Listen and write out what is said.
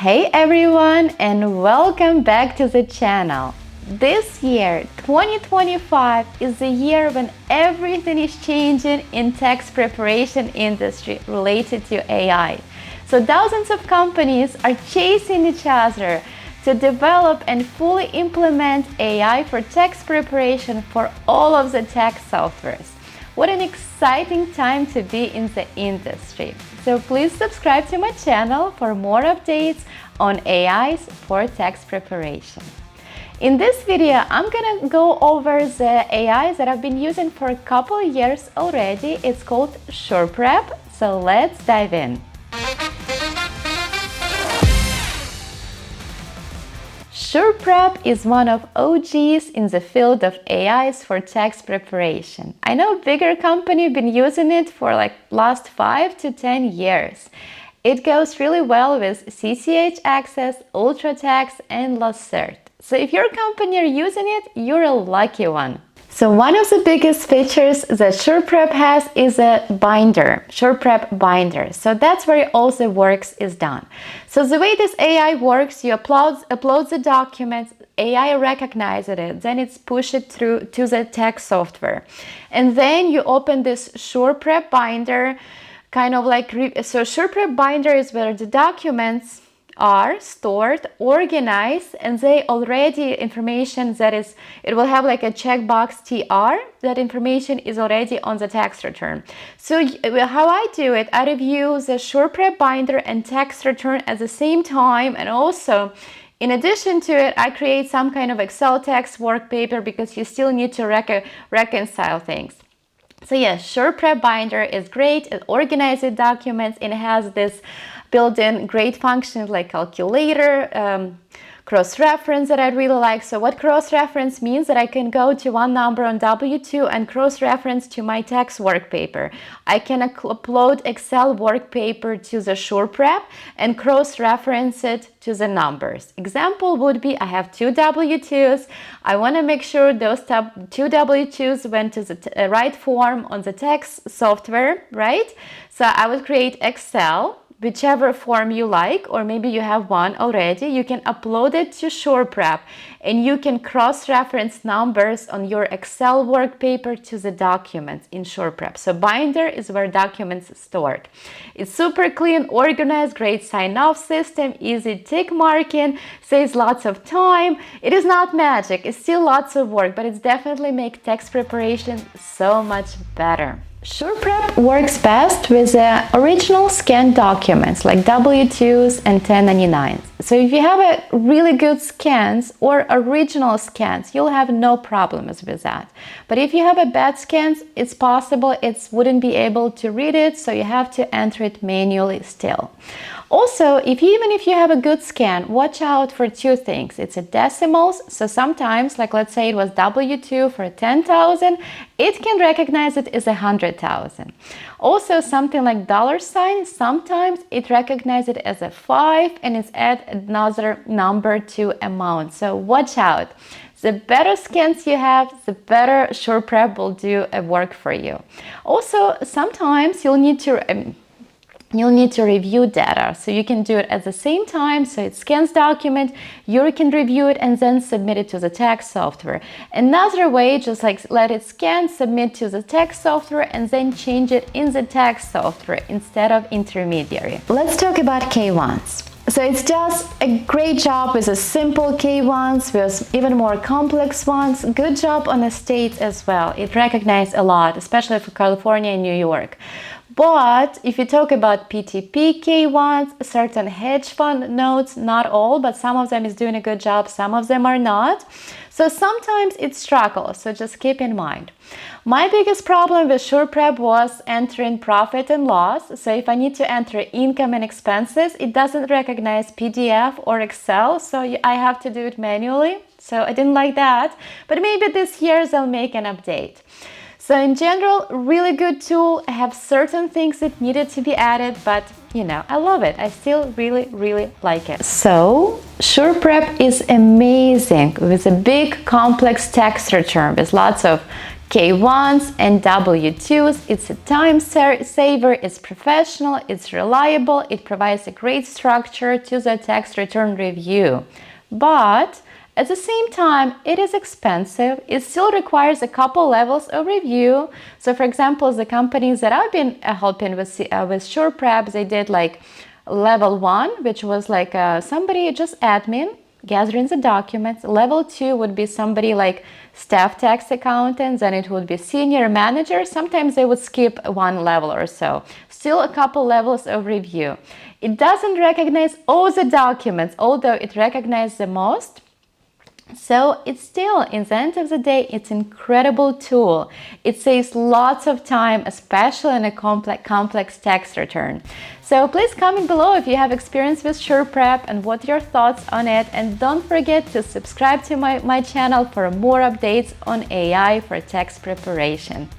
Hey everyone, and welcome back to the channel. This year, 2025, is the year when everything is changing in text preparation industry related to AI. So thousands of companies are chasing each other to develop and fully implement AI for text preparation for all of the text softwares. What an exciting time to be in the industry. So please subscribe to my channel for more updates on AIs for text preparation. In this video, I'm gonna go over the AIs that I've been using for a couple of years already. It's called SurePrep, so let's dive in. SurePrep is one of OGs in the field of AIs for text preparation. I know bigger companies have been using it for like last 5 to 10 years. It goes really well with CCH Access, UltraText, and Lacert. So if your company are using it, you're a lucky one. So one of the biggest features that SurePrep has is a binder, SurePrep binder. So that's where all the works is done. So the way this AI works, you upload the documents, AI recognizes it, then it's pushed it through to the text software. And then you open this SurePrep binder, kind of like, so SurePrep binder is where the documents are stored, organized, and they already information that is, it will have like a checkbox TR, that information is already on the text return. So how I do it, I review the SurePrep binder and text return at the same time, and also in addition to it, I create some kind of Excel text work paper because you still need to reconcile things. So yes, SurePrep binder is great. It organizes documents and it has this built-in great functions like calculator, cross-reference that I really like. So what cross-reference means that I can go to one number on W2 and cross-reference to my text work paper. I can upload Excel work paper to the SurePrep and cross-reference it to the numbers. Example would be I have 2 W2s. I want to make sure those 2 W2s went to the right form on the text software, right? So I would create Excel, whichever form you like, or maybe you have one already, you can upload it to SurePrep and you can cross-reference numbers on your Excel work paper to the documents in SurePrep. So binder is where documents are stored. It's super clean, organized, great sign-off system, easy tick marking, saves lots of time. It is not magic, it's still lots of work, but it's definitely make text preparation so much better. SurePrep works best with the original scanned documents like W2s and 1099s. So if you have a really good scans or original scans, you'll have no problems with that. But if you have a bad scans, it's possible it wouldn't be able to read it, so you have to enter it manually still. Also, even if you have a good scan, watch out for 2 things. It's a decimals, so sometimes, like let's say it was W2 for 10,000, it can recognize it as 100,000. Also, something like $sign, sometimes it recognizes it as a 5 and it's add another number to amount. So watch out. The better scans you have, the better SurePrep will do a work for you. Also, sometimes you'll need to review data, so you can do it at the same time. So it scans document, you can review it and then submit it to the text software. Another way, just like let it scan, submit to the text software, and then change it in the text software instead of intermediary. Let's talk about K1s. So it's just a great job with the simple K1s, with even more complex ones. Good job on the states as well. It recognized a lot, especially for California and New York. But if you talk about PTP K1s, certain hedge fund notes, not all, but some of them is doing a good job, some of them are not. So sometimes it struggles, so just keep in mind. My biggest problem with SurePrep was entering profit and loss. So if I need to enter income and expenses, it doesn't recognize PDF or Excel, so I have to do it manually. So I didn't like that, but maybe this year they'll make an update. So in general, really good tool. I have certain things that needed to be added, but you know, I love it. I still really like it. So SurePrep is amazing with a big complex text return with lots of K1s and W2s. It's a time saver, it's professional, it's reliable, it provides a great structure to the tax return review. But at the same time, it is expensive. It still requires a couple levels of review. So for example, the companies that I've been helping with SurePrep, they did like level 1, which was like somebody, just admin, gathering the documents. Level 2 would be somebody like staff tax accountants, and it would be senior manager. Sometimes they would skip one level or so. Still a couple levels of review. It doesn't recognize all the documents, although it recognizes the most. So it's still, in the end of the day, it's an incredible tool. It saves lots of time, especially in a complex tax return. So please comment below if you have experience with SurePrep and what your thoughts on it. And don't forget to subscribe to my channel for more updates on AI for tax preparation.